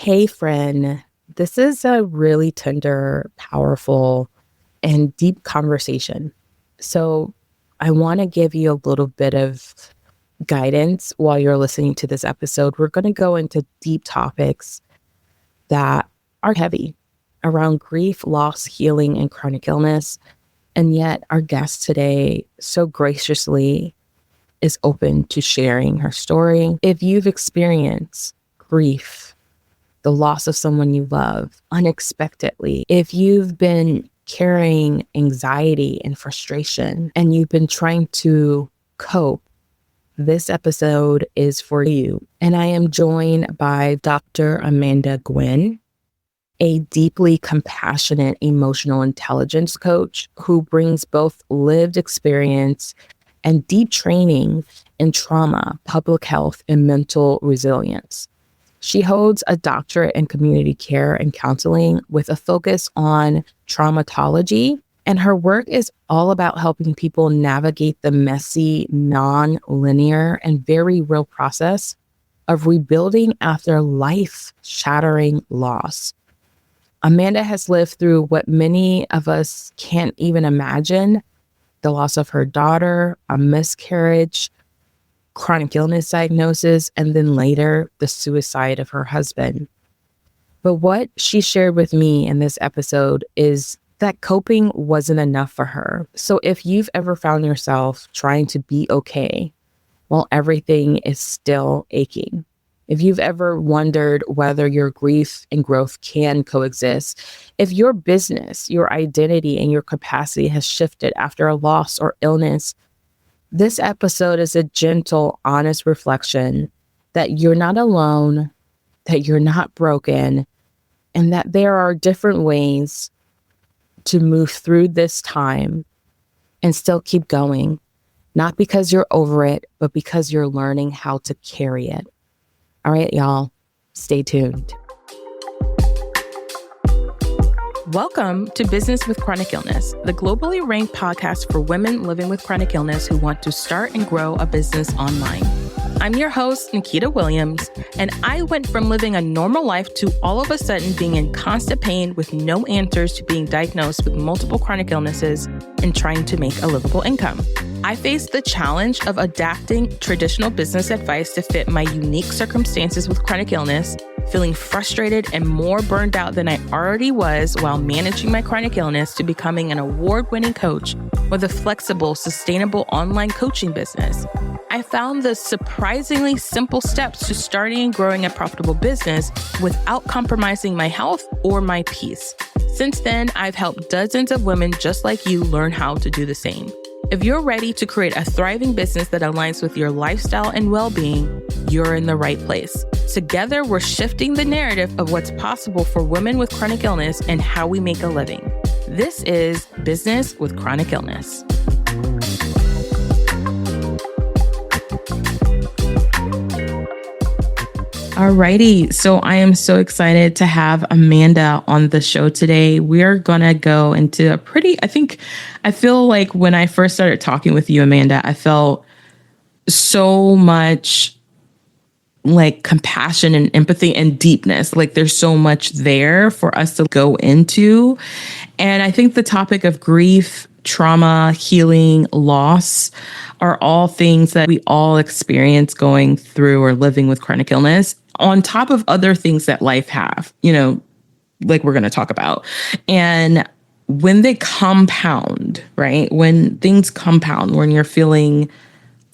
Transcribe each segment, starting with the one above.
Hey, friend, this is a really tender, powerful, and deep conversation. So, I want to give you a little bit of guidance while you're listening to this episode. We're going to go into deep topics that are heavy around grief, loss, healing, and chronic illness. And yet, our guest today so graciously is open to sharing her story. If you've experienced grief, the loss of someone you love unexpectedly, if you've been carrying anxiety and frustration and you've been trying to cope, this episode is for you. And I am joined by Dr. Amanda Guin, a deeply compassionate emotional intelligence coach who brings both lived experience and deep training in trauma, public health, and mental resilience. She holds a doctorate in community care and counseling with a focus on traumatology, and her work is all about helping people navigate the messy, non-linear, and very real process of rebuilding after life-shattering loss. Amanda has lived through what many of us can't even imagine: the loss of her daughter, a miscarriage, chronic illness diagnosis, and then later the suicide of her husband. But what she shared with me in this episode is that coping wasn't enough for her. So if you've ever found yourself trying to be okay while everything is still aching, if you've ever wondered whether your grief and growth can coexist, if your business, your identity, and your capacity has shifted after a loss or illness, this episode is a gentle, honest reflection that you're not alone, that you're not broken, and that there are different ways to move through this time and still keep going, not because you're over it, but because you're learning how to carry it. All right, y'all, stay tuned. Welcome to Business with Chronic Illness, the globally ranked podcast for women living with chronic illness who want to start and grow a business online. I'm your host, Nikita Williams, and I went from living a normal life to all of a sudden being in constant pain with no answers to being diagnosed with multiple chronic illnesses and trying to make a livable income. I faced the challenge of adapting traditional business advice to fit my unique circumstances with chronic illness, feeling frustrated and more burned out than I already was while managing my chronic illness, to becoming an award-winning coach with a flexible, sustainable online coaching business. I found the surprisingly simple steps to starting and growing a profitable business without compromising my health or my peace. Since then, I've helped dozens of women just like you learn how to do the same. If you're ready to create a thriving business that aligns with your lifestyle and well-being, you're in the right place. Together, we're shifting the narrative of what's possible for women with chronic illness and how we make a living. This is Business with Chronic Illness. Alrighty, so I am so excited to have Amanda on the show today. We're gonna go into I feel like when I first started talking with you, Amanda, I felt so much like compassion and empathy and deepness. Like there's so much there for us to go into. And I think the topic of grief, trauma, healing, loss are all things that we all experience going through or living with chronic illness, on top of other things that life have, like we're going to talk about. And when they compound, right? When things compound, when you're feeling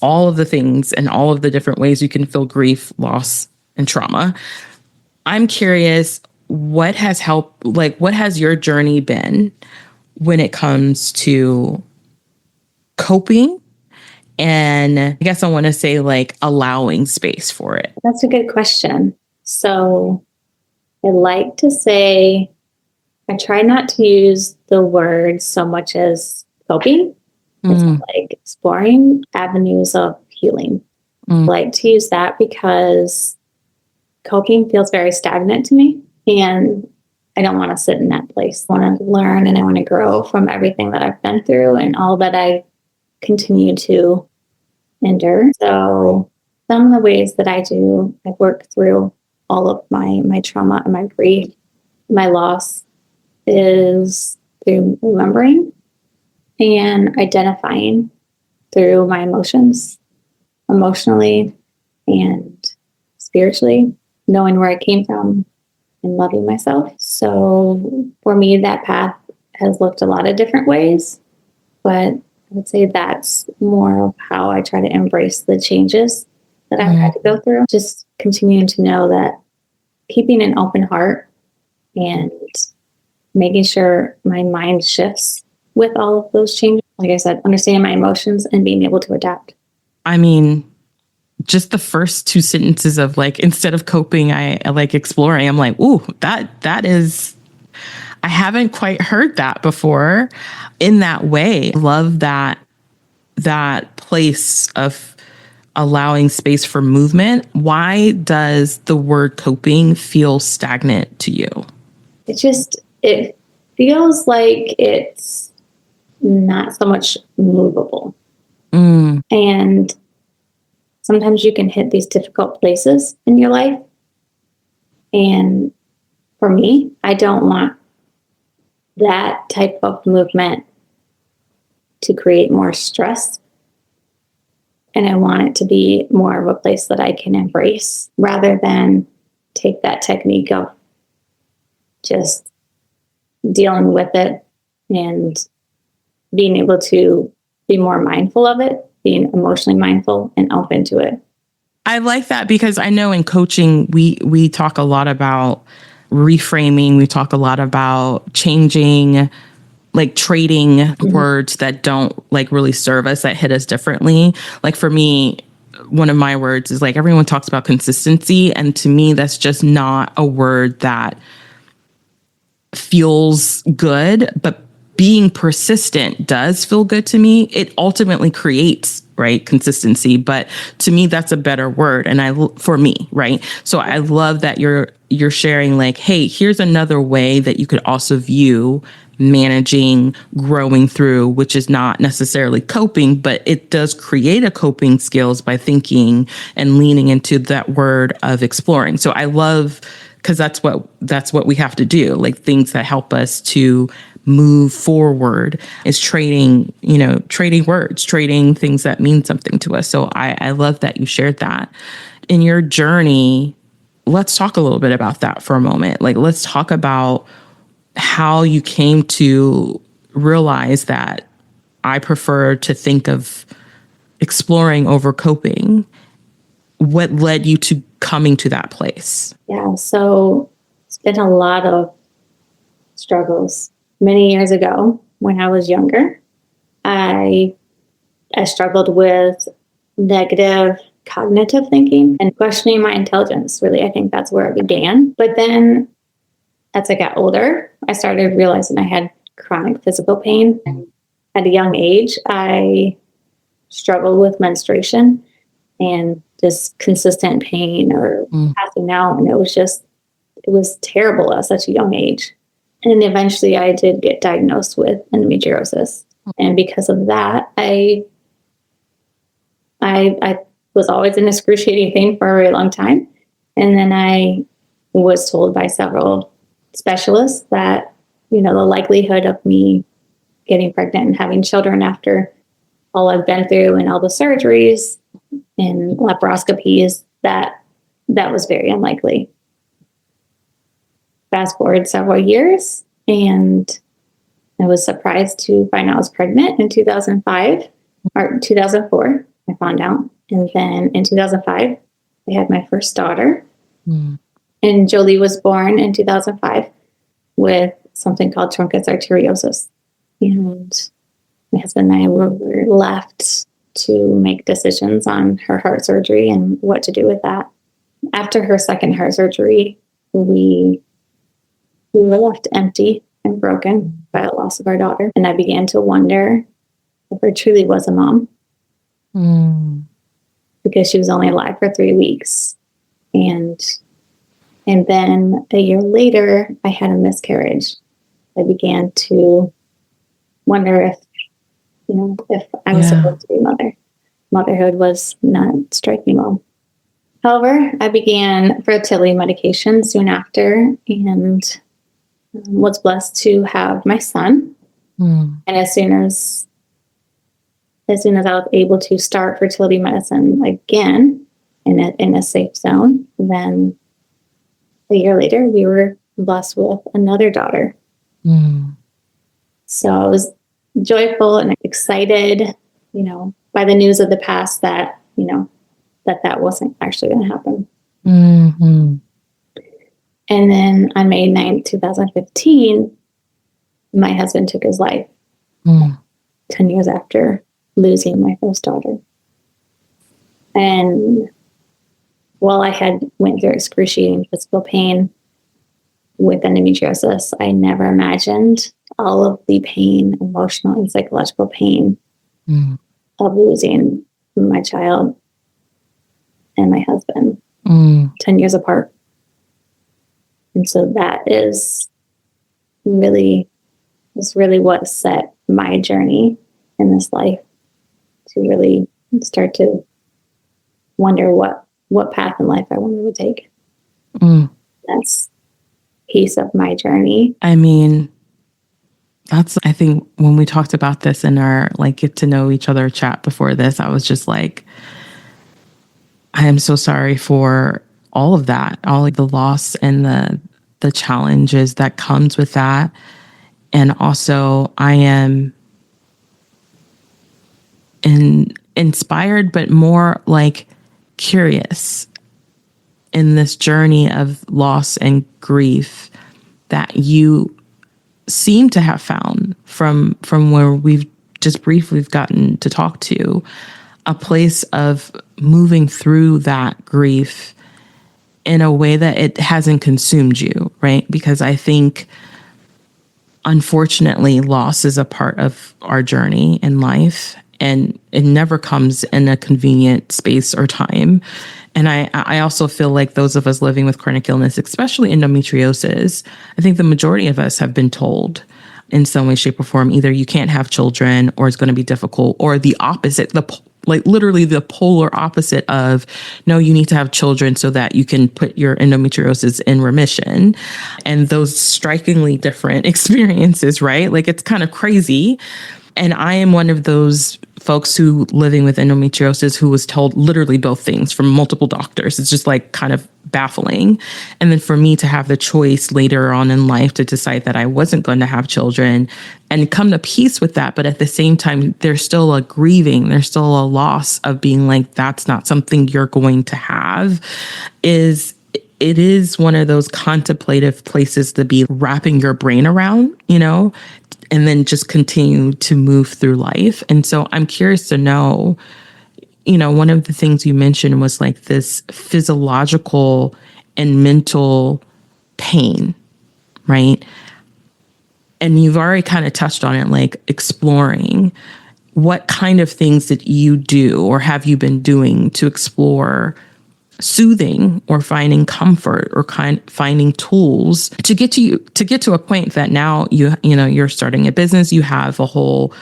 all of the things and all of the different ways you can feel grief, loss, and trauma, I'm curious, what has your journey been when it comes to coping? And I guess I want to say allowing space for it. That's a good question. So I like to say, I try not to use the word so much as coping. It's like exploring avenues of healing. I like to use that because coping feels very stagnant to me, and I don't want to sit in that place. I want to learn and I want to grow from everything that I've been through and all that I continue to endure. So some of the ways that I work through all of my trauma and my grief, my loss, is through remembering and identifying through my emotions, emotionally and spiritually, knowing where I came from and loving myself. So for me, that path has looked a lot of different ways, but I would say that's more of how I try to embrace the changes that I've had to go through. Just continuing to know that keeping an open heart and making sure my mind shifts with all of those changes. Like I said, understanding my emotions and being able to adapt. I mean, just the first two sentences of like, instead of coping, I like exploring. I'm like, ooh, that is, I haven't quite heard that before in that way. Love that place of allowing space for movement. Why does the word coping feel stagnant to you? It feels like it's not so much movable. And sometimes you can hit these difficult places in your life. And for me, I don't want that type of movement to create more stress. And I want it to be more of a place that I can embrace rather than take that technique of just dealing with it and being able to be more mindful of it, being emotionally mindful and open to it. I like that because I know in coaching, we talk a lot about reframing. We talk a lot about changing, like trading words that don't like really serve us, that hit us differently. Like for me, one of my words is like, everyone talks about consistency. And to me, that's just not a word that feels good, but being persistent does feel good to me. It ultimately creates, right, consistency, but to me that's a better word. And for me, right? So I love that you're sharing like, hey, here's another way that you could also view managing, growing through, which is not necessarily coping, but it does create a coping skills by thinking and leaning into that word of exploring. So I love, because that's what we have to do, like things that help us to move forward is trading words, trading things that mean something to us. So I love that you shared that. In your journey, let's talk a little bit about that for a moment. Like, let's talk about how you came to realize that I prefer to think of exploring over coping. What led you to coming to that place? Yeah, so it's been a lot of struggles. Many years ago, when I was younger, I struggled with negative cognitive thinking and questioning my intelligence. Really, I think that's where it began. But then as I got older, I started realizing I had chronic physical pain. And at a young age, I struggled with menstruation and just consistent pain or passing out. And it was terrible at such a young age. And eventually I did get diagnosed with endometriosis. And because of that, I was always in excruciating pain for a very long time. And then I was told by several specialists that, the likelihood of me getting pregnant and having children after all I've been through and all the surgeries and laparoscopies, that was very unlikely. Fast forward several years, and I was surprised to find out I was pregnant in 2005 or 2004. I found out. And then in 2005, I had my first daughter. And Jolie was born in 2005 with something called trunca's arteriosus. And my husband and I were left to make decisions on her heart surgery and what to do with that. After her second heart surgery, we were left empty and broken by the loss of our daughter. And I began to wonder if I truly was a mom. Because she was only alive for 3 weeks. And then a year later, I had a miscarriage. I began to wonder if I was supposed to be a mother. Motherhood was not striking well. However, I began fertility medication soon after and was blessed to have my son. Mm. And as soon as I was able to start fertility medicine again in a safe zone, then a year later, we were blessed with another daughter. Mm. So I was joyful and excited, by the news of the past that, that wasn't actually going to happen. Mm-hmm. And then on May 9th, 2015, my husband took his life 10 years after losing my first daughter. And while I had went through excruciating physical pain with endometriosis, I never imagined all of the pain, emotional and psychological pain of losing my child and my husband 10 years apart. And so that is really what set my journey in this life to really start to wonder what path in life I wanted to take. That's piece of my journey. I mean, I think when we talked about this in our get to know each other chat before this, I was just like, I am so sorry for all of that, all the loss and the challenges that comes with that. And also I am inspired, but more curious in this journey of loss and grief that you seem to have found from where we've just briefly gotten to talk to, a place of moving through that grief in a way that it hasn't consumed you, right? Because I think, unfortunately, loss is a part of our journey in life, and it never comes in a convenient space or time. And I also feel like those of us living with chronic illness, especially endometriosis, I think the majority of us have been told in some way, shape, or form, either you can't have children or it's going to be difficult, or the opposite, literally the polar opposite of, no, you need to have children so that you can put your endometriosis in remission. And those strikingly different experiences, right? It's kind of crazy. And I am one of those folks who living with endometriosis who was told literally both things from multiple doctors. It's just kind of baffling. And then for me to have the choice later on in life to decide that I wasn't going to have children and come to peace with that. But at the same time, there's still a grieving, there's still a loss of being that's not something you're going to have. It is one of those contemplative places to be wrapping your brain around, and then just continue to move through life. And so I'm curious to know, one of the things you mentioned was this physiological and mental pain, right? And you've already kind of touched on it, exploring what kind of things did you do or have you been doing to explore soothing or finding comfort or finding tools to get to a point that now you're starting a business, you have a whole,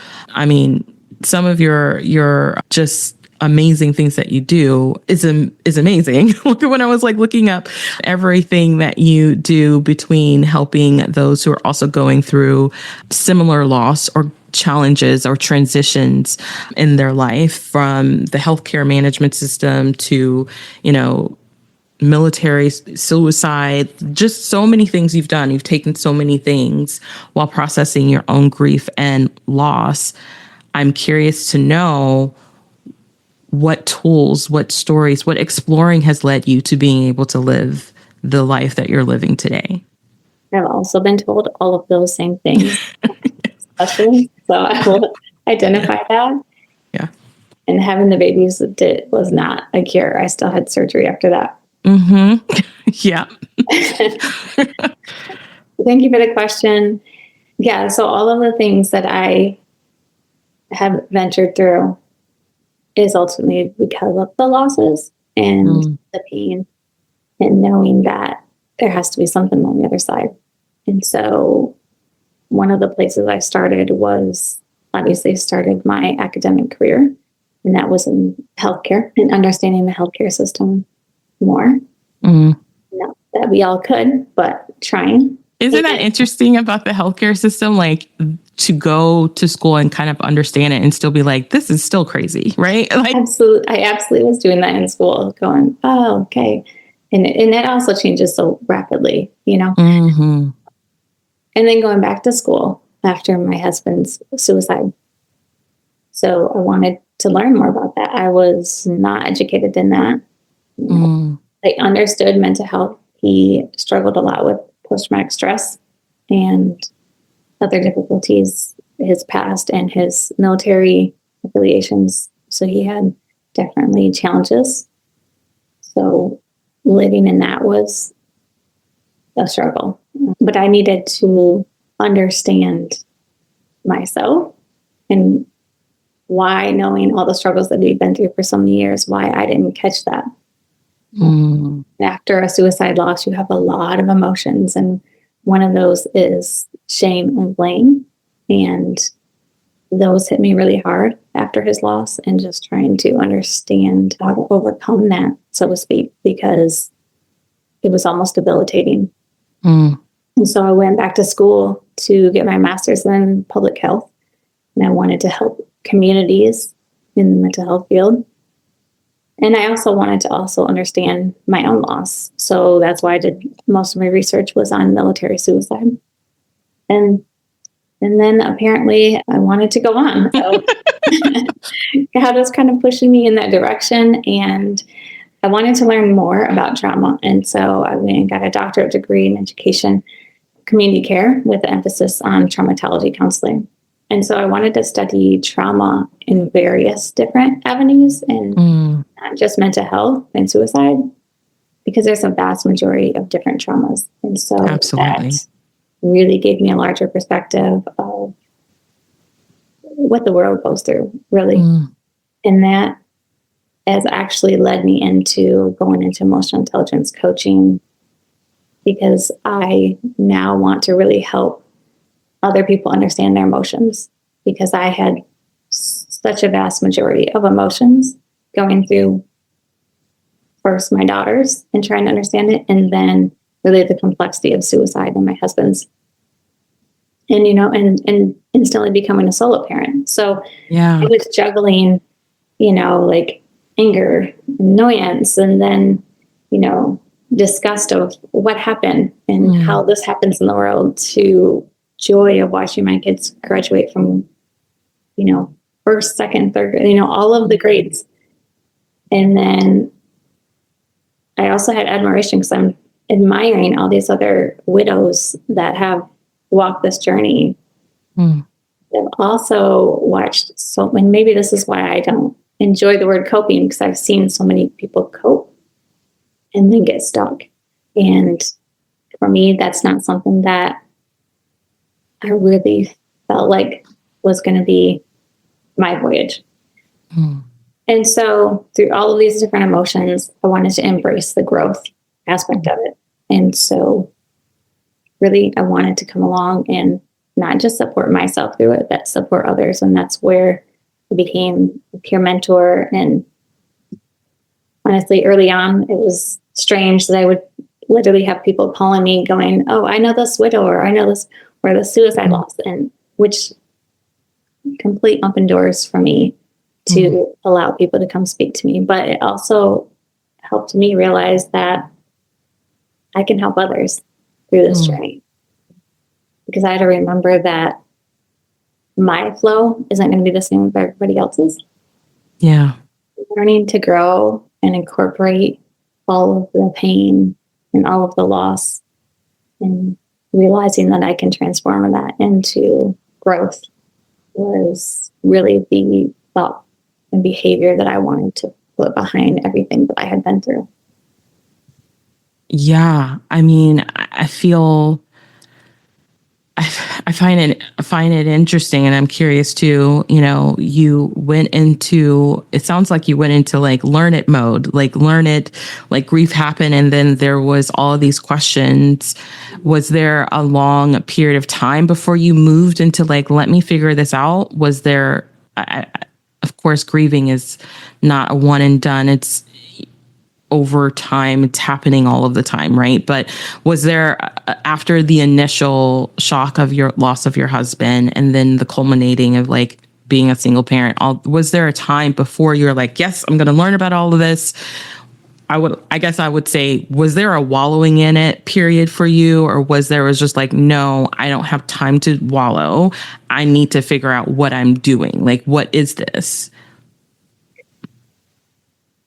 some of your just amazing things that you do is amazing. When I was looking up everything that you do between helping those who are also going through similar loss or challenges or transitions in their life, from the healthcare management system to, military suicide, just so many things you've done. You've taken so many things while processing your own grief and loss. I'm curious to know what tools, what stories, what exploring has led you to being able to live the life that you're living today. I've also been told all of those same things, especially. So I will identify that. Yeah. And having the babies was not a cure. I still had surgery after that. Yeah. Thank you for the question. Yeah. So all of the things that I have ventured through is ultimately because of the losses and the pain, and knowing that there has to be something on the other side. And so one of the places I started was obviously started my academic career, and that was in healthcare and understanding the healthcare system more. Mm. Not that we all could, but trying. Isn't that interesting about the healthcare system? Like, to go to school and kind of understand it and still be like, this is still crazy, right? Like, Absolutely. I absolutely was doing that in school, going, oh, okay. And it also changes so rapidly, mm-hmm. And then going back to school after my husband's suicide. So I wanted to learn more about that. I was not educated in that. I understood mental health. He struggled a lot with post-traumatic stress and other difficulties, his past and his military affiliations. So he had definitely challenges. So living in that was a struggle. But I needed to understand myself and why, knowing all the struggles that we've been through for so many years, why I didn't catch that. After a suicide loss, you have a lot of emotions, and one of those is shame and blame. And those hit me really hard after his loss, and just trying to understand how to overcome that, so to speak, because it was almost debilitating. And so I went back to school to get my master's in public health, and I wanted to help communities in the mental health field. And I also wanted to understand my own loss. So that's why I did most of my research was on military suicide. And then apparently I wanted to go on. So God was kind of pushing me in that direction. And I wanted to learn more about trauma. And so I went and got a doctorate degree in education, community care, with an emphasis on traumatology counseling. And so I wanted to study trauma in various different avenues, and not just mental health and suicide, because there's a vast majority of different traumas. And so that really gave me a larger perspective of what the world goes through, really. And that has actually led me into going into emotional intelligence coaching, because I now want to really help other people understand their emotions, because I had such a vast majority of emotions going through first my daughter's and trying to understand it, and then really the complexity of suicide and my husband's, and and instantly becoming a solo parent. So I was juggling, like anger, annoyance, and then disgust of what happened and how this happens in the world, to joy of watching my kids graduate from, first, second, third, all of the grades. And then I also had admiration, because I'm admiring all these other widows that have walked this journey. I've also watched and maybe this is why I don't enjoy the word coping, because I've seen so many people cope and then get stuck. And for me, that's not something that I really felt like was going to be my voyage. And so through all of these different emotions, I wanted to embrace the growth aspect of it. And so really, I wanted to come along and not just support myself through it, but support others. And that's where I became a peer mentor. And honestly, early on, it was strange that I would literally have people calling me going, oh, I know this widow, or I know this, or the suicide loss, and which complete open doors for me to allow people to come speak to me. But it also helped me realize that I can help others through this journey, because I had to remember that my flow isn't going to be the same as everybody else's. Learning to grow and incorporate all of the pain and all of the loss, and realizing that I can transform that into growth, was really the thought and behavior that I wanted to put behind everything that I had been through. Yeah. I mean, I feel I find it interesting, and I'm curious too. You went into, it sounds like you went into like learn it mode, like learn it, like grief happened, and then there was all of these questions. Was there a long period of time before you moved into like, let me figure this out? Was there? Of course, grieving is not a one and done. over time. It's happening all of the time, right? But was there, after the initial shock of your loss of your husband and then the culminating of like being a single parent, was there a time before you were like, yes, I'm going to learn about all of this? I guess I would say, was there a wallowing in it period for you? Or was just like, no, I don't have time to wallow. I need to figure out what I'm doing. Like, what is this?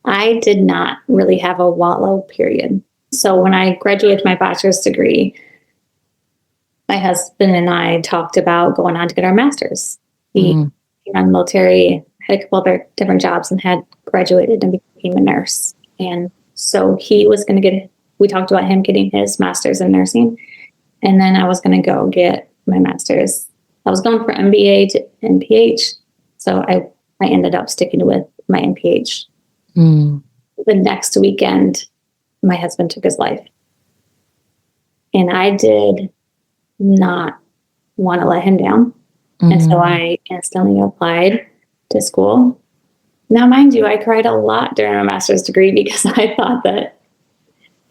I did not really have a wallow period. So when I graduated my bachelor's degree, my husband and I talked about going on to get our master's. He came out of the military, had a couple of different jobs, and had graduated and became a nurse. And so we talked about him getting his master's in nursing. And then I was going to go get my master's. I was going for MBA to NPH. So I ended up sticking with my NPH. The next weekend, my husband took his life. And I did not want to let him down. And so I instantly applied to school. Now, mind you, I cried a lot during my master's degree because I thought that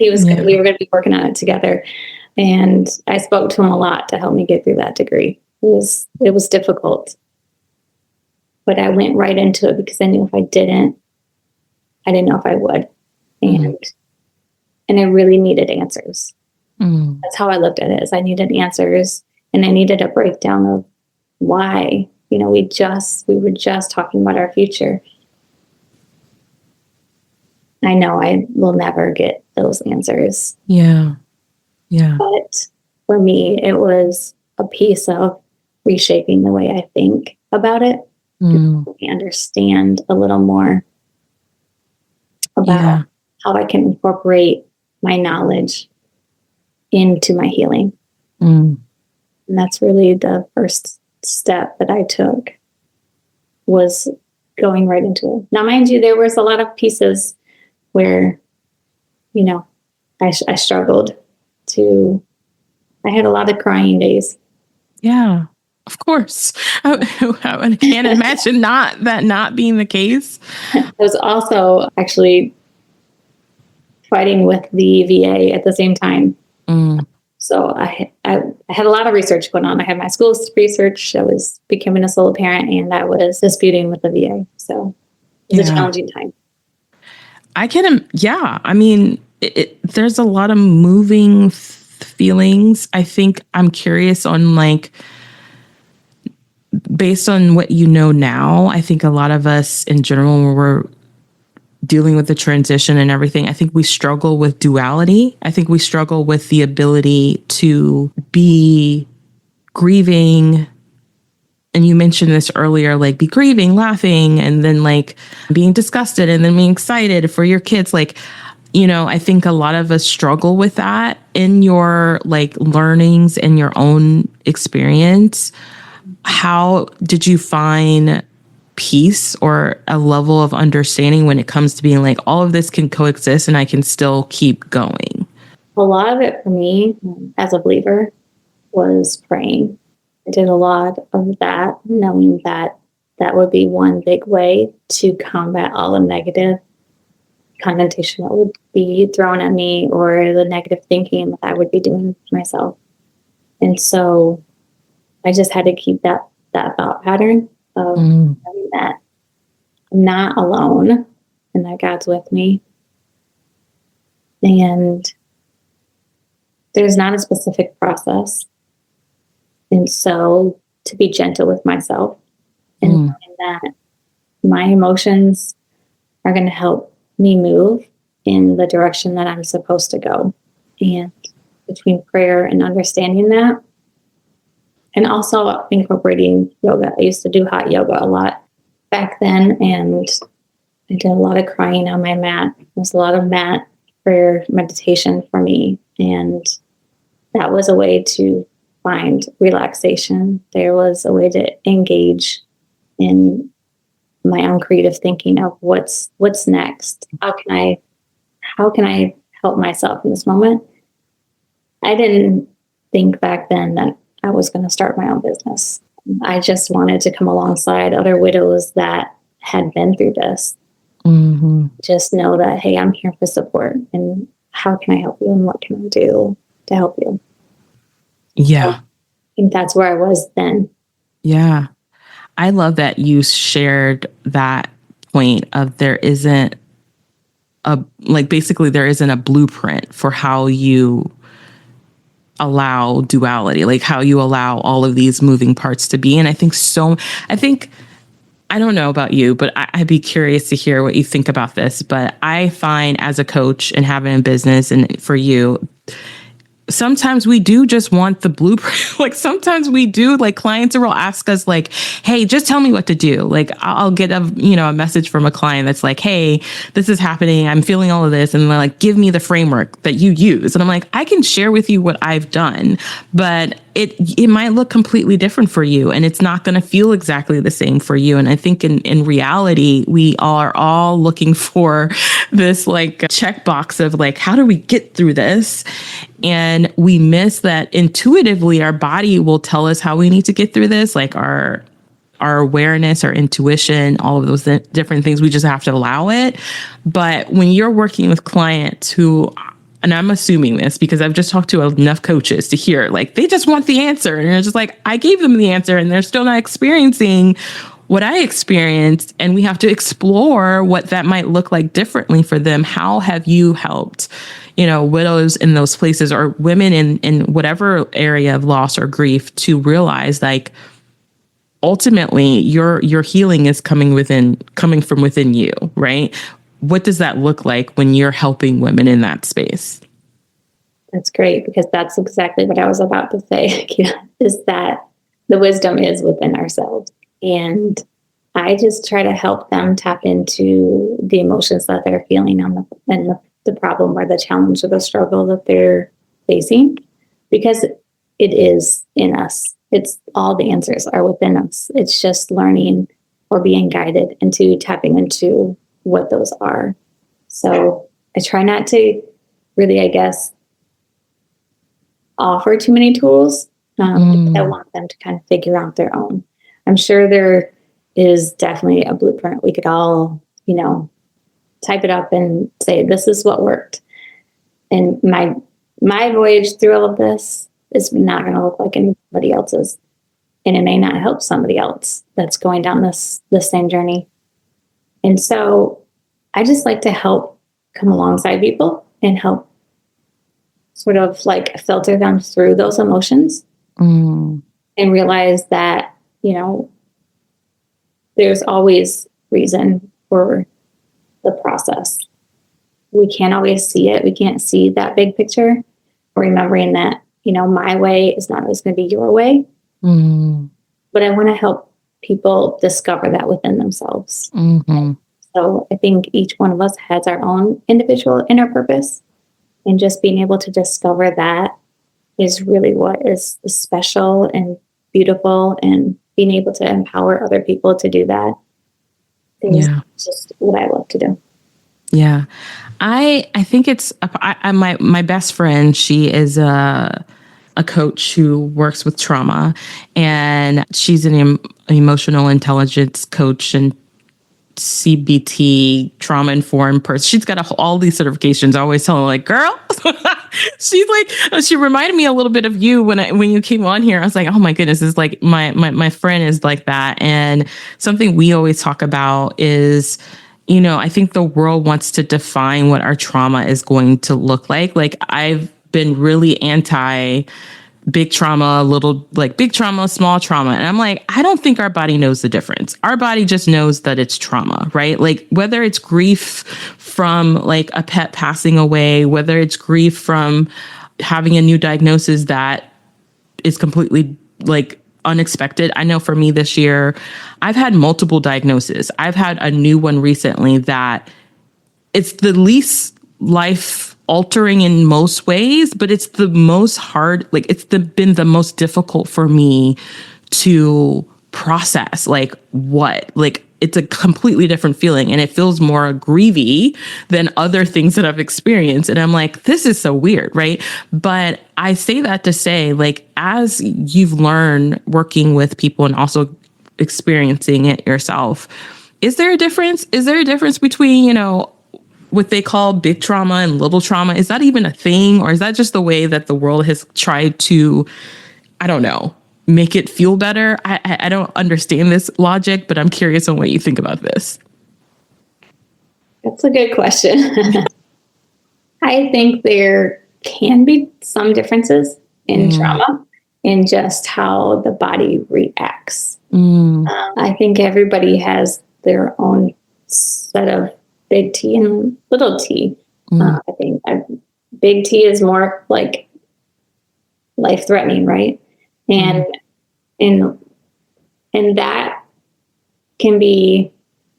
we were going to be working on it together. And I spoke to him a lot to help me get through that degree. It was difficult. But I went right into it because I knew if I didn't know if I would. And I really needed answers. That's how I looked at it, is I needed answers, and I needed a breakdown of why. We were just talking about our future. I know I will never get those answers. Yeah. But for me, it was a piece of reshaping the way I think about it. To understand a little more about how I can incorporate my knowledge into my healing. And that's really the first step that I took, was going right into it. Now, mind you, there was a lot of pieces where, I struggled I had a lot of crying days. Yeah, of course. I can't imagine not being the case. I was also actually fighting with the VA at the same time. So I had a lot of research going on. I had my school research. I was becoming a solo parent, and I was disputing with the VA. So it was a challenging time. I mean, there's a lot of moving feelings. I think I'm curious on, like, based on what you know now, I think a lot of us in general, when we're dealing with the transition and everything, I think we struggle with duality. I think we struggle with the ability to be grieving. And you mentioned this earlier, like, be grieving, laughing, and then like being disgusted, and then being excited for your kids. Like, I think a lot of us struggle with that in your like learnings and your own experience. How did you find peace or a level of understanding when it comes to being like, all of this can coexist and I can still keep going? A lot of it for me as a believer was praying. I did a lot of that, knowing that that would be one big way to combat all the negative connotation that would be thrown at me, or the negative thinking that I would be doing to myself. And so I just had to keep that thought pattern of knowing that I'm not alone and that God's with me. And there's not a specific process. And so to be gentle with myself and knowing that my emotions are going to help me move in the direction that I'm supposed to go. And between prayer and understanding that, and also incorporating yoga. I used to do hot yoga a lot back then, and I did a lot of crying on my mat. It was a lot of mat prayer meditation for me. And that was a way to find relaxation. There was a way to engage in my own creative thinking of what's next. How can I help myself in this moment? I didn't think back then that I was going to start my own business. I just wanted to come alongside other widows that had been through this Mhm. Just know that, hey, I'm here for support, and how can I help you, and what can I do to help you? So I Yeah. think that's where I was then. Yeah. I love that you shared that point of there isn't basically there isn't a blueprint for how you allow duality, like how you allow all of these moving parts to be. And I think, I don't know about you, but I'd be curious to hear what you think about this. But I find as a coach and having a business, and for you, sometimes we do just want the blueprint. Like sometimes we do, like clients will ask us like, hey, just tell me what to do. Like I'll get a message from a client that's like, hey, this is happening. I'm feeling all of this. And they're like, give me the framework that you use. And I'm like, I can share with you what I've done, but it might look completely different for you, and it's not going to feel exactly the same for you. And I think in reality, we are all looking for this like checkbox of like, how do we get through this? And we miss that intuitively our body will tell us how we need to get through this, like our awareness, our intuition, all of those different things. We just have to allow it. But when you're working with clients who, and I'm assuming this because I've just talked to enough coaches to hear, like, they just want the answer. And it's just like, I gave them the answer and they're still not experiencing what I experienced. And we have to explore what that might look like differently for them. How have you helped, widows in those places, or women in whatever area of loss or grief, to realize like, ultimately your healing is coming from within you, right? What does that look like when you're helping women in that space? That's great, because that's exactly what I was about to say, is that the wisdom is within ourselves. And I just try to help them tap into the emotions that they're feeling and the problem or the challenge or the struggle that they're facing, because it is in us. It's all the answers are within us. It's just learning or being guided into tapping into what those are. So I try not to really, I guess, offer too many tools. I want them to kind of figure out their own. I'm sure there is definitely a blueprint. We could all, type it up and say, this is what worked. And my voyage through all of this is not going to look like anybody else's. And it may not help somebody else that's going down this same journey. And so I just like to help come alongside people and help sort of like filter them through those emotions and realize that, there's always reason for the process. We can't always see it. We can't see that big picture. Remembering that, my way is not always going to be your way. But I want to help people discover that within themselves. So I think each one of us has our own individual inner purpose. And just being able to discover that is really what is special and beautiful. And being able to empower other people to do that is just what I love to do. Yeah. I think it's my best friend. She is a coach who works with trauma, and she's an emotional intelligence coach and CBT, trauma informed person. She's got all these certifications. I always tell her, like, girl, she's like, she reminded me a little bit of you when you came on here. I was like, oh my goodness, it's like my friend is like that. And something we always talk about is, I think the world wants to define what our trauma is going to look like. Like, I've been really anti big trauma, big trauma, small trauma. And I'm like, I don't think our body knows the difference. Our body just knows that it's trauma, right? Like, whether it's grief from like a pet passing away, whether it's grief from having a new diagnosis that is completely like unexpected. I know for me this year, I've had multiple diagnoses. I've had a new one recently that it's the least life altering in most ways, but it's the most hard, like been the most difficult for me to process. Like, it's a completely different feeling, and it feels more grievy than other things that I've experienced. And I'm like, this is so weird, right? But I say that to say, like, as you've learned working with people and also experiencing it yourself, is there a difference? Is there a difference between, what they call big trauma and little trauma? Is that even a thing? Or is that just the way that the world has tried to, I don't know, make it feel better? I don't understand this logic, but I'm curious on what you think about this. That's a good question. I think there can be some differences in trauma in just how the body reacts. I think everybody has their own set of big T and little t. I think big T is more like life-threatening, right? And that can be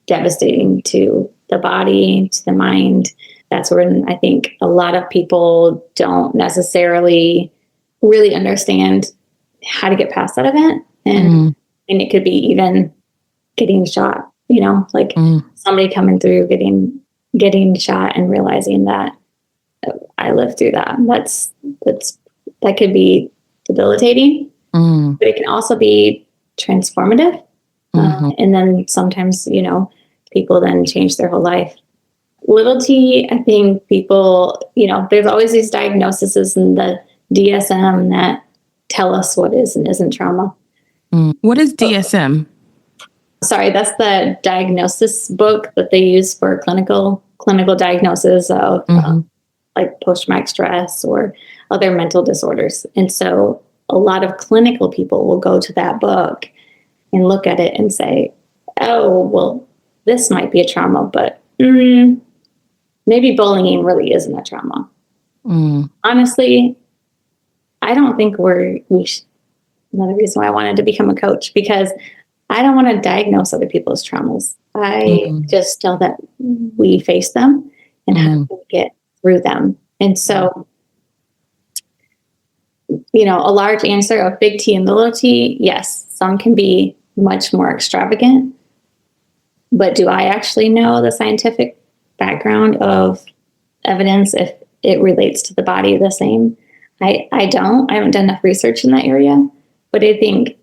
devastating to the body, to the mind. That's when I think a lot of people don't necessarily really understand how to get past that event. And it could be even getting shot, like somebody coming through, getting shot and realizing that I lived through that. That could be debilitating, but it can also be transformative. And then sometimes, people then change their whole life. Little t, I think people, there's always these diagnoses in the DSM that tell us what is and isn't trauma. What is DSM? Sorry, that's the diagnosis book that they use for clinical diagnosis of like post-traumatic stress or other mental disorders. And so a lot of clinical people will go to that book and look at it and say, oh, well, this might be a trauma, but maybe bullying really isn't a trauma. Honestly, I don't think another reason why I wanted to become a coach, because I don't want to diagnose other people's traumas. I just know that we face them and how to get through them. And so, a large answer of big T and little t, yes, some can be much more extravagant. But do I actually know the scientific background of evidence if it relates to the body the same? I don't. I haven't done enough research in that area. But I think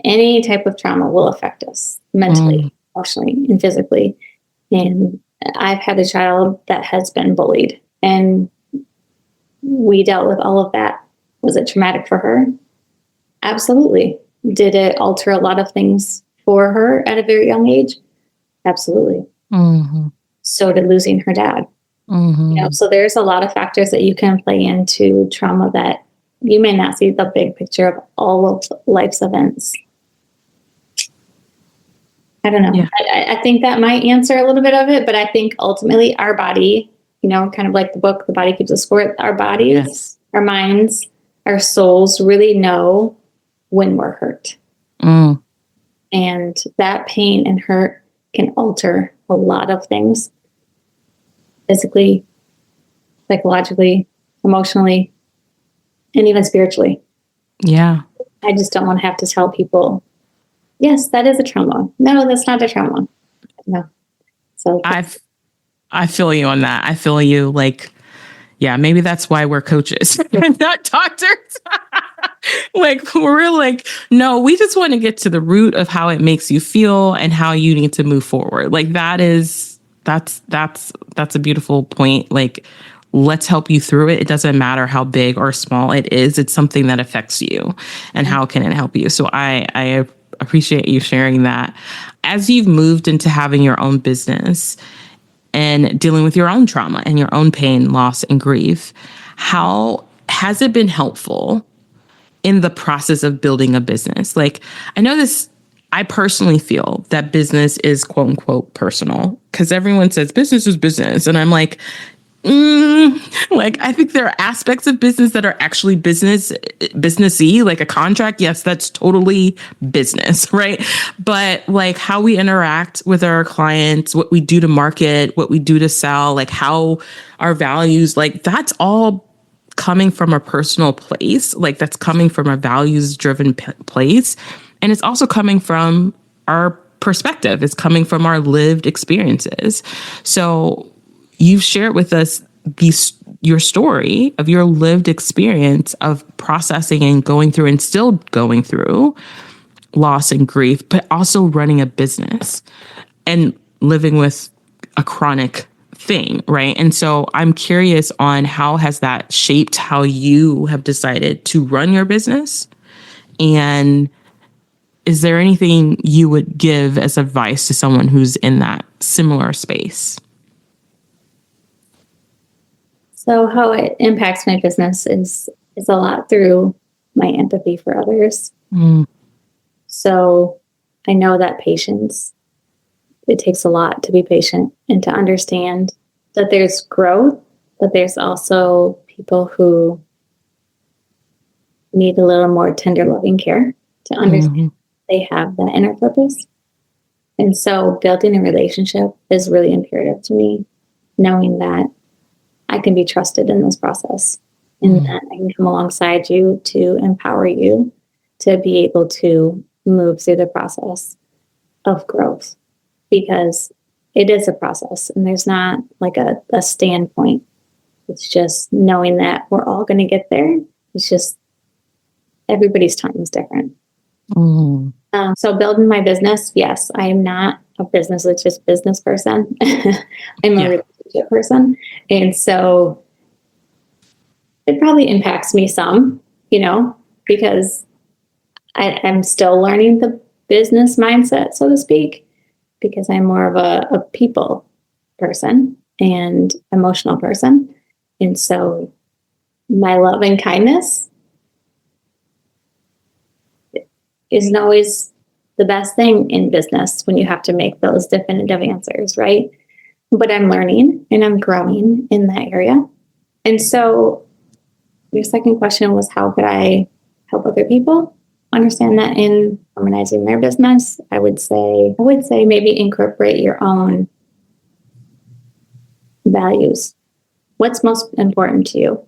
any type of trauma will affect us mentally, emotionally, and physically. And I've had a child that has been bullied, and we dealt with all of that. Was it traumatic for her? Absolutely. Did it alter a lot of things for her at a very young age? Absolutely. So did losing her dad. So there's a lot of factors that you can play into trauma that you may not see the big picture of all of life's events. I don't know. Yeah. I think that might answer a little bit of it, but I think ultimately our body, kind of like the book, The Body Keeps the Score, our bodies, our minds, our souls really know when we're hurt. And that pain and hurt can alter a lot of things physically, psychologically, emotionally, and even spiritually. Yeah. I just don't want to have to tell people, yes, that is a trauma. No, that's not a trauma. No. So I feel you on that. I feel you maybe that's why we're coaches and not doctors. We're no, we just want to get to the root of how it makes you feel and how you need to move forward. That's a beautiful point. Let's help you through it. It doesn't matter how big or small it is. It's something that affects you, and how can it help you? So I appreciate you sharing that. As you've moved into having your own business and dealing with your own trauma and your own pain, loss, and grief, how has it been helpful in the process of building a business? I personally feel that business is quote unquote personal, because everyone says business is business. And I'm I think there are aspects of business that are actually businessy, like a contract. Yes, that's totally business, right? But how we interact with our clients, what we do to market, what we do to sell, how our values, that's all coming from a personal place. That's coming from a values-driven place. And it's also coming from our perspective. It's coming from our lived experiences. So you've shared with us your story of your lived experience of processing and going through and still going through loss and grief, but also running a business. and living with a chronic thing, right? And so I'm curious on how has that shaped how you have decided to run your business? And is there anything you would give as advice to someone who's in that similar space? So how it impacts my business is a lot through my empathy for others. Mm. So I know that patience, it takes a lot to be patient and to understand that there's growth, but there's also people who need a little more tender, loving care to understand they have that inner purpose. And so building a relationship is really imperative to me, knowing that I can be trusted in this process and that I can come alongside you to empower you to be able to move through the process of growth, because it is a process and there's not like a standpoint. It's just knowing that we're all going to get there. It's just everybody's time is different. So building my business, yes, I am not a just business person. I'm a relationship person. And so it probably impacts me some, because I'm still learning the business mindset, so to speak, because I'm more of a people person and emotional person. And so my love and kindness isn't always the best thing in business when you have to make those definitive answers, right? But I'm learning and I'm growing in that area. And so your second question was, how could I help other people understand that in harmonizing their business? I would say maybe incorporate your own values. What's most important to you,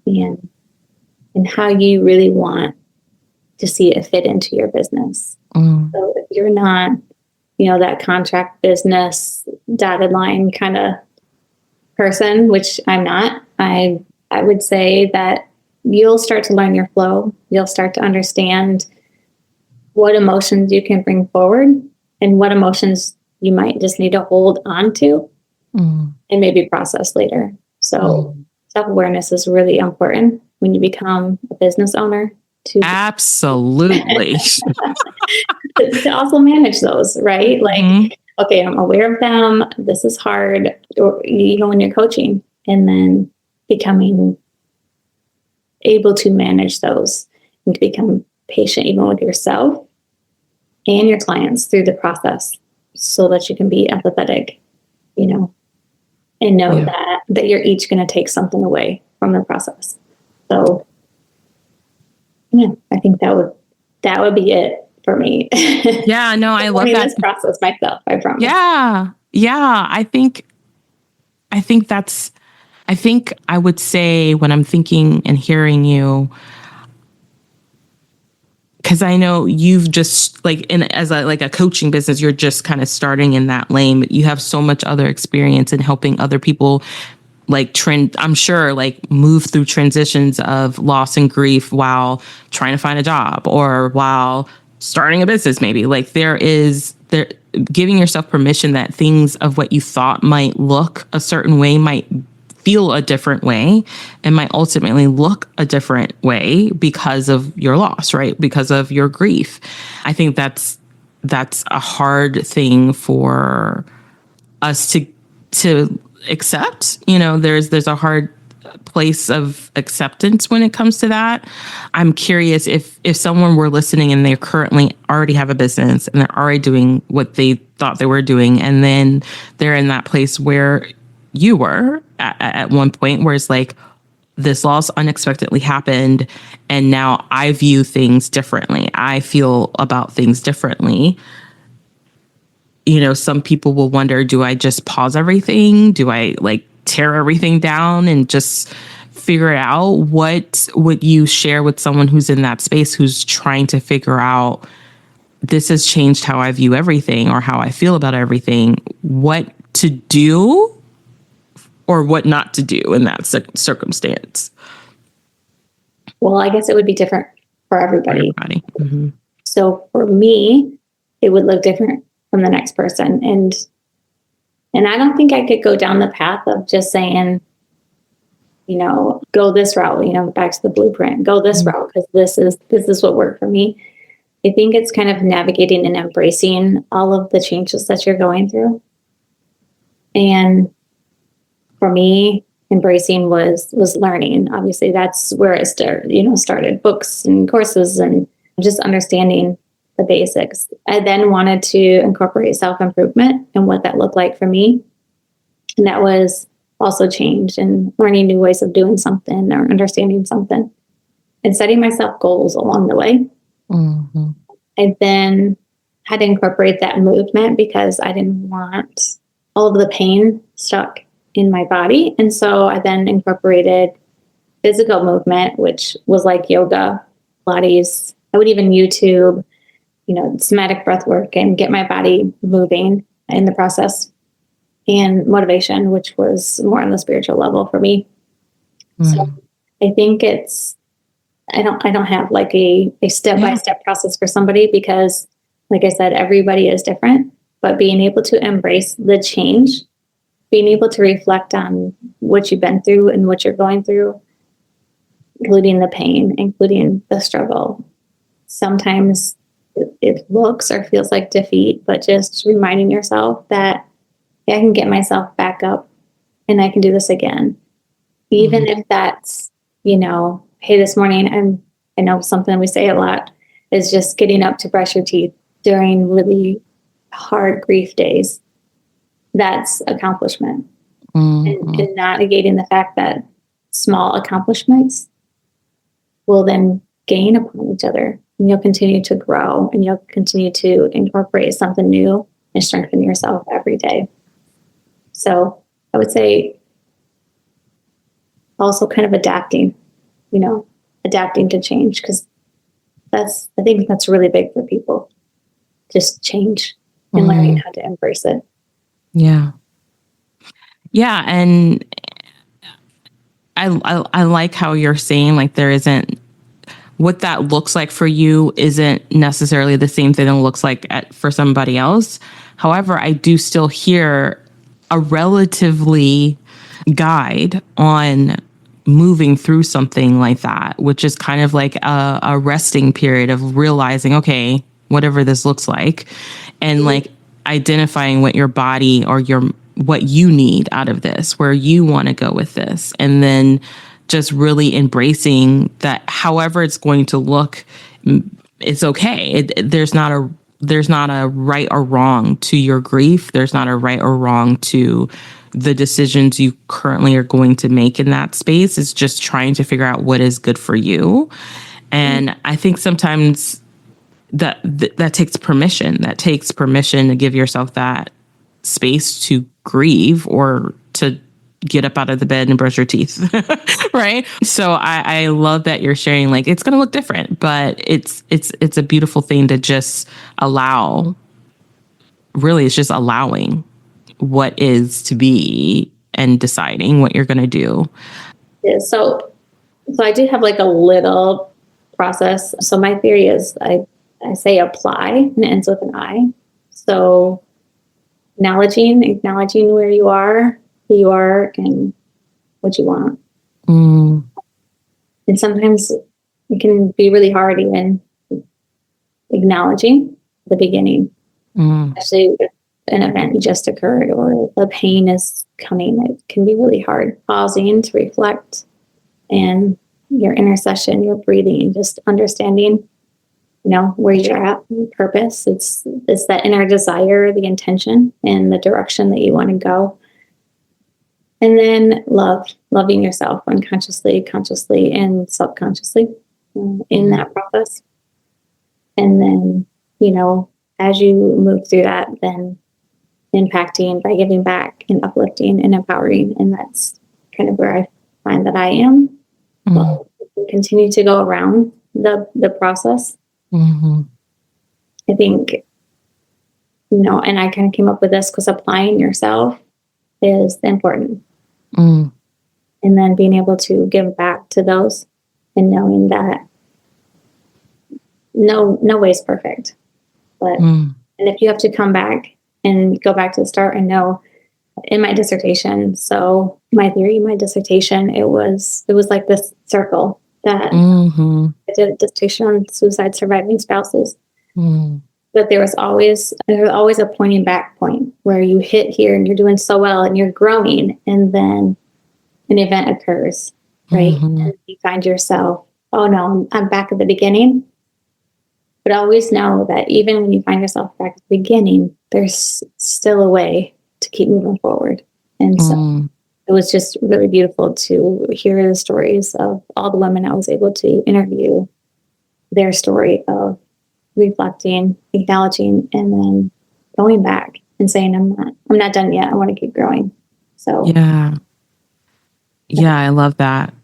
and how you really want to see it fit into your business. So if you're not, that contract business dotted line kind of person, which I'm not, I would say that you'll start to learn your flow. You'll start to understand what emotions you can bring forward and what emotions you might just need to hold on to and maybe process later. So self-awareness is really important when you become a business owner. Absolutely. To also manage those, right? Like, okay, I'm aware of them. This is hard. Or, when you're coaching, and then becoming able to manage those and to become patient even with yourself and your clients through the process, so that you can be empathetic, and know that you're each going to take something away from the process. So I think that would be it for me. Yeah, no, I love that. This process myself, I promise. Yeah. I think I would say, when I'm thinking and hearing you, because I know you've just as a coaching business, you're just kind of starting in that lane, but you have so much other experience in helping other people I'm sure move through transitions of loss and grief while trying to find a job or while starting a business. Maybe there giving yourself permission that things of what you thought might look a certain way might feel a different way and might ultimately look a different way because of your loss, right? Because of your grief. I think that's a hard thing for us to accept. There's a hard place of acceptance when it comes to that. I'm curious if someone were listening and they currently already have a business and they're already doing what they thought they were doing, and then they're in that place where you were at one point, where it's this loss unexpectedly happened and now I view things differently. I feel about things differently. Some people will wonder, do I just pause everything? Do I tear everything down and just figure it out? What would you share with someone who's in that space, who's trying to figure out, this has changed how I view everything or how I feel about everything? What to do or what not to do in that circumstance? Well, I guess it would be different for everybody. So for me, it would look different from the next person. And I don't think I could go down the path of just saying, go this route, back to the blueprint, go this route, because this is what worked for me. I think it's kind of navigating and embracing all of the changes that you're going through. And for me, embracing was learning. Obviously, that's where it started books and courses and just understanding the basics. I then wanted to incorporate self-improvement and what that looked like for me. And that was also change and learning new ways of doing something or understanding something and setting myself goals along the way. Mm-hmm. I then had to incorporate that movement because I didn't want all of the pain stuck in my body. And so I then incorporated physical movement, which was like yoga, Pilates. I would even YouTube, somatic breath work and get my body moving in the process, and motivation, which was more on the spiritual level for me. So I think I don't have like a step-by-step process for somebody because, like I said, everybody is different, but being able to embrace the change, being able to reflect on what you've been through and what you're going through, including the pain, including the struggle. Sometimes it looks or feels like defeat, but just reminding yourself that I can get myself back up and I can do this again. Even if that's, hey, this morning, I know something we say a lot is just getting up to brush your teeth during really hard grief days. That's accomplishment. And not negating the fact that small accomplishments will then gain upon each other. And you'll continue to grow and you'll continue to incorporate something new and strengthen yourself every day. So I would say also kind of adapting to change, because I think that's really big for people. Just change and learning how to embrace it. Yeah. Yeah. And I like how you're saying like there isn't, what that looks like for you isn't necessarily the same thing it looks like for somebody else. However, I do still hear a relatively guide on moving through something like that, which is kind of like a resting period of realizing, okay, whatever this looks like, and like identifying what your body or what you need out of this, where you want to go with this, and then just really embracing that however it's going to look, it's okay. There's not a right or wrong to your grief. There's not a right or wrong to the decisions you currently are going to make in that space. It's just trying to figure out what is good for you. And I think sometimes that takes permission. That takes permission to give yourself that space to grieve or to get up out of the bed and brush your teeth. Right. So I love that you're sharing, like, it's going to look different, but it's a beautiful thing to just allow. Really, it's just allowing what is to be and deciding what you're going to do. Yeah, so I do have like a little process. So my theory is I say apply, and it ends with an I. So acknowledging where you are, who you are, and what you want. And sometimes it can be really hard even acknowledging the beginning. Actually, if an event just occurred or the pain is coming, it can be really hard. Pausing to reflect, and your inner session, your breathing, just understanding, where you're at, purpose. It's that inner desire, the intention, and the direction that you want to go. And then loving yourself unconsciously, consciously, and subconsciously in that process. And then, as you move through that, then impacting by giving back and uplifting and empowering. And that's kind of where I find that I am. Well, continue to go around the process. I think, and I kind of came up with this because applying yourself is important. And then being able to give back to those and knowing that no way is perfect, but And if you have to come back and go back to the start, I know in my dissertation, so my theory, my dissertation, it was like this circle that I did a dissertation on suicide surviving spouses. But there was always a pointing back point where you hit here and you're doing so well and you're growing, and then an event occurs, right? And you find yourself, oh no, I'm back at the beginning. But always know that even when you find yourself back at the beginning, there's still a way to keep moving forward. And so it was just really beautiful to hear the stories of all the women I was able to interview, their story of reflecting, acknowledging, and then going back and saying, I'm not done yet. I want to keep growing. So yeah, I love that.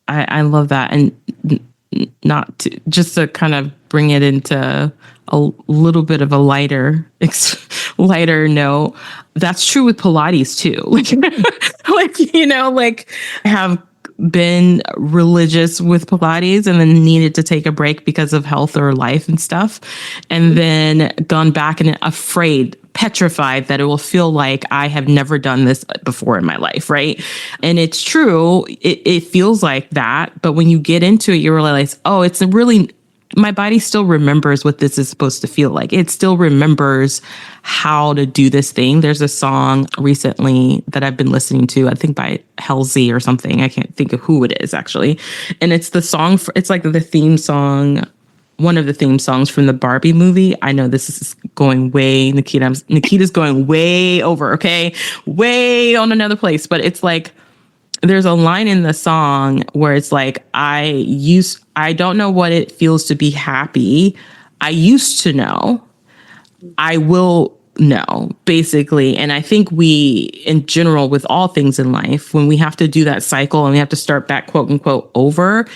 I love that. And not to, just to kind of bring it into a little bit of a lighter note. That's true with Pilates too. Like I have been religious with Pilates and then needed to take a break because of health or life and stuff. And then gone back and petrified that it will feel like I have never done this before in my life, right? And it's true, it feels like that, but when you get into it, you realize, oh, it's really, my body still remembers what this is supposed to feel like. It still remembers how to do this thing. There's a song recently that I've been listening to, I think by Halsey or something. I can't think of who it is actually. And it's the song, it's like the theme song, one of the theme songs from the Barbie movie. I know this is going way, Nikita's going way over, okay? Way on another place. But it's like, there's a line in the song where it's like, I don't know what it feels to be happy. I used to know. I will know, basically. And I think we, in general, with all things in life, when we have to do that cycle and we have to start back, quote unquote, over,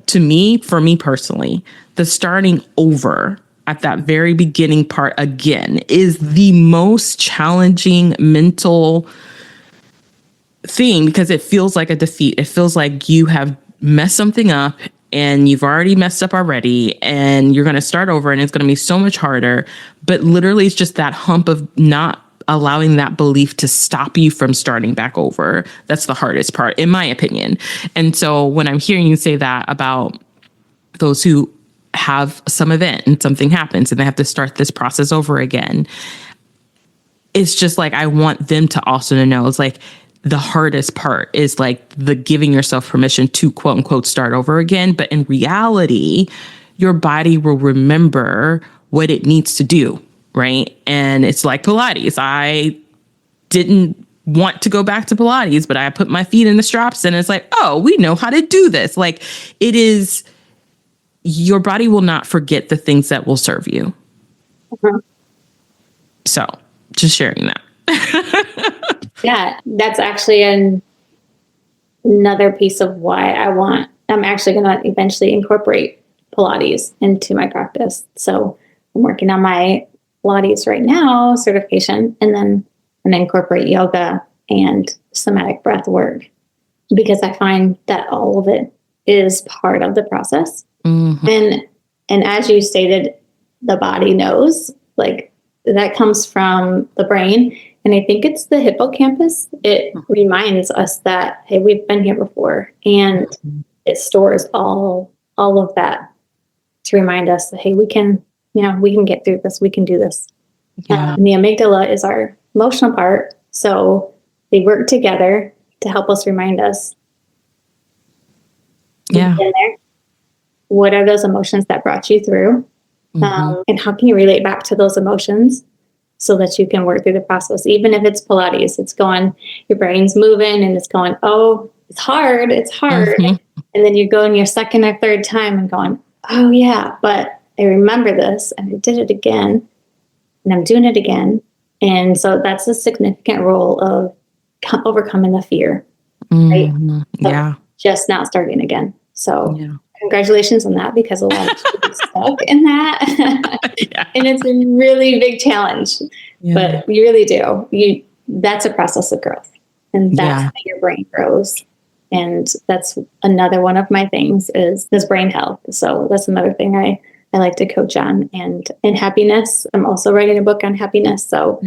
to me, for me personally, the starting over at that very beginning part again is the most challenging mental thing, because it feels like a defeat. It feels like you have messed something up and you've already messed up already and you're going to start over and it's going to be so much harder. But literally it's just that hump of not allowing that belief to stop you from starting back over. That's the hardest part, in my opinion. And so when I'm hearing you say that about those who have some event and something happens and they have to start this process over again, it's just like, I want them to also know, it's like, the hardest part is like the giving yourself permission to quote unquote start over again. But in reality, your body will remember what it needs to do. Right. And it's like Pilates. I didn't want to go back to Pilates, but I put my feet in the straps and it's like, oh, we know how to do this. Like, it is, your body will not forget the things that will serve you. So just sharing that. Yeah, that's actually another piece of why I'm actually going to eventually incorporate Pilates into my practice. So I'm working on my Pilates right now certification, and then I'm going to incorporate yoga and somatic breath work, because I find that all of it is part of the process. And as you stated, the body knows, like, that comes from the brain. And I think it's the hippocampus. It reminds us that, hey, we've been here before. And it stores all of that to remind us that, hey, we can get through this. We can do this. Yeah. And the amygdala is our emotional part. So they work together to help us remind us. Yeah. What are those emotions that brought you through? And how can you relate back to those emotions so that you can work through the process? Even if it's Pilates, it's going, your brain's moving and it's going, oh, it's hard. And then you go in your second or third time and going, oh yeah, but I remember this and I did it again and I'm doing it again. And so that's a significant role of overcoming the fear, right? Yeah. Just not starting again. So yeah. Congratulations on that, because a lot of people get stuck in that. Yeah. And it's a really big challenge, Yeah. but you really do. That's a process of growth, and that's how your brain grows. And that's another one of my things is this brain health. So that's another thing I I like to coach on. And in happiness, I'm also writing a book on happiness. So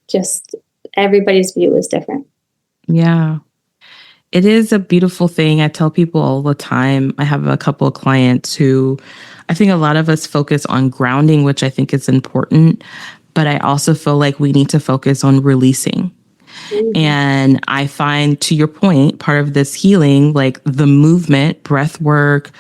just everybody's view is different. Yeah. It is a beautiful thing. I tell people all the time. I have a couple of clients who I think a lot of us focus on grounding, which I think is important. But I also feel like we need to focus on releasing. And I find, to your point, part of this healing, like the movement, breath work,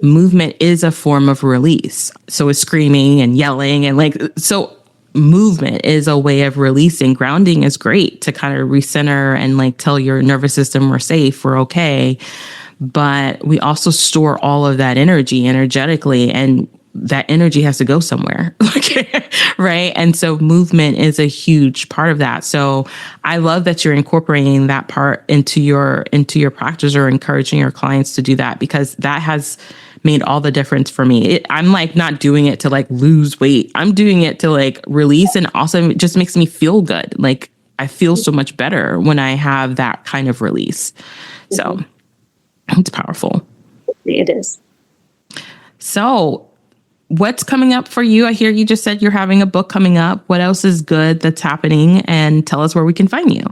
movement is a form of release. So is screaming and yelling and like, so movement is a way of releasing. Grounding is great to kind of recenter and like tell your nervous system we're safe, we're okay. But we also store all of that energy energetically, and that energy has to go somewhere. Right. And so movement is a huge part of that. So I love that you're incorporating that part into your practice, or encouraging your clients to do that, because that has made all the difference for me. I'm like not doing it to like lose weight. I'm doing it to like release, and also it just makes me feel good. Like I feel so much better when I have that kind of release. So it's powerful. It is. So what's coming up for you? I hear you just said you're having a book coming up. What else is good that's happening? And tell us where we can find you.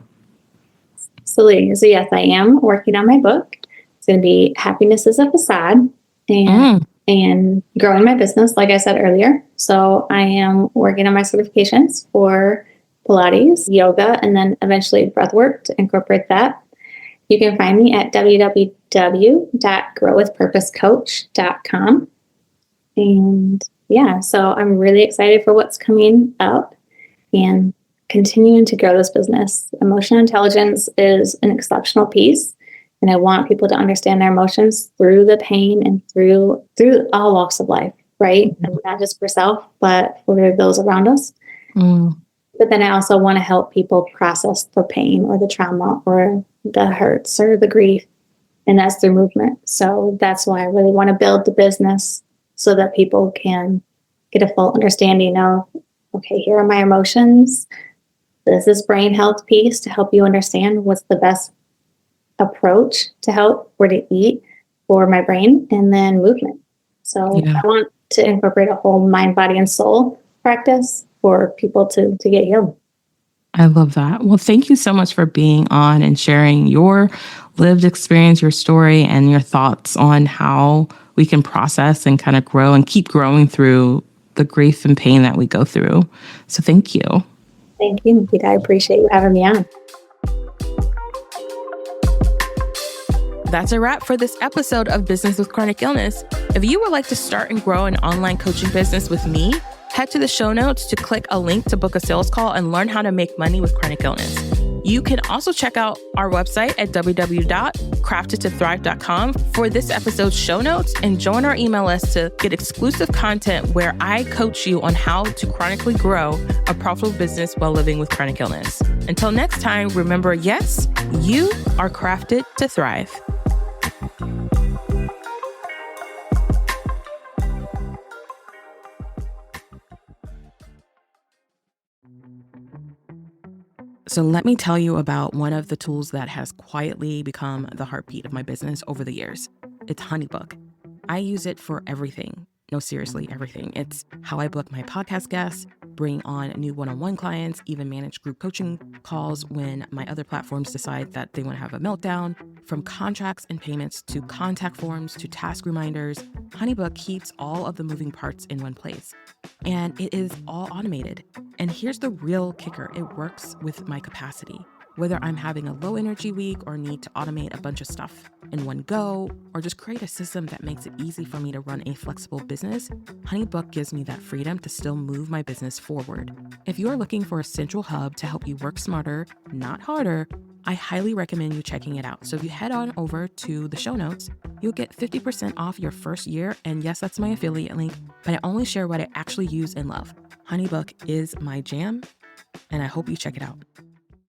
Absolutely. So yes, I am working on my book. It's going to be Happiness is a Facade, and growing my business, like I said earlier. So I am working on my certifications for Pilates, yoga, and then eventually breath work to incorporate that. You can find me at www.growwithpurposecoach.com. And yeah, so I'm really excited for what's coming up and continuing to grow this business. Emotional intelligence is an exceptional piece, and I want people to understand their emotions through the pain and through all walks of life, right? And not just for self, but for those around us. But then I also want to help people process the pain or the trauma or the hurts or the grief, and that's through movement. So that's why I really want to build the business, so that people can get a full understanding of, okay, here are my emotions. This is brain health piece to help you understand what's the best approach to help, where to eat for my brain, and then movement. So I want to incorporate a whole mind, body, and soul practice for people to get healed. I love that. Well, thank you so much for being on and sharing your lived experience, your story, and your thoughts on how we can process and kind of grow and keep growing through the grief and pain that we go through. So thank you. Thank you, Nikita. I appreciate you having me on. That's a wrap for this episode of Business with Chronic Illness. If you would like to start and grow an online coaching business with me, head to the show notes to click a link to book a sales call and learn how to make money with chronic illness. You can also check out our website at www.craftedtothrive.com for this episode's show notes, and join our email list to get exclusive content where I coach you on how to chronically grow a profitable business while living with chronic illness. Until next time, remember, yes, you are crafted to thrive. So let me tell you about one of the tools that has quietly become the heartbeat of my business over the years. It's HoneyBook. I use it for everything. No, seriously, everything. It's how I book my podcast guests, bring on new one-on-one clients, even manage group coaching calls when my other platforms decide that they want to have a meltdown. From contracts and payments to contact forms to task reminders, HoneyBook keeps all of the moving parts in one place. And it is all automated. And here's the real kicker. It works with my capacity. Whether I'm having a low energy week or need to automate a bunch of stuff in one go, or just create a system that makes it easy for me to run a flexible business, HoneyBook gives me that freedom to still move my business forward. If you're looking for a central hub to help you work smarter, not harder, I highly recommend you checking it out. So if you head on over to the show notes, you'll get 50% off your first year. And yes, that's my affiliate link, but I only share what I actually use and love. HoneyBook is my jam, and I hope you check it out.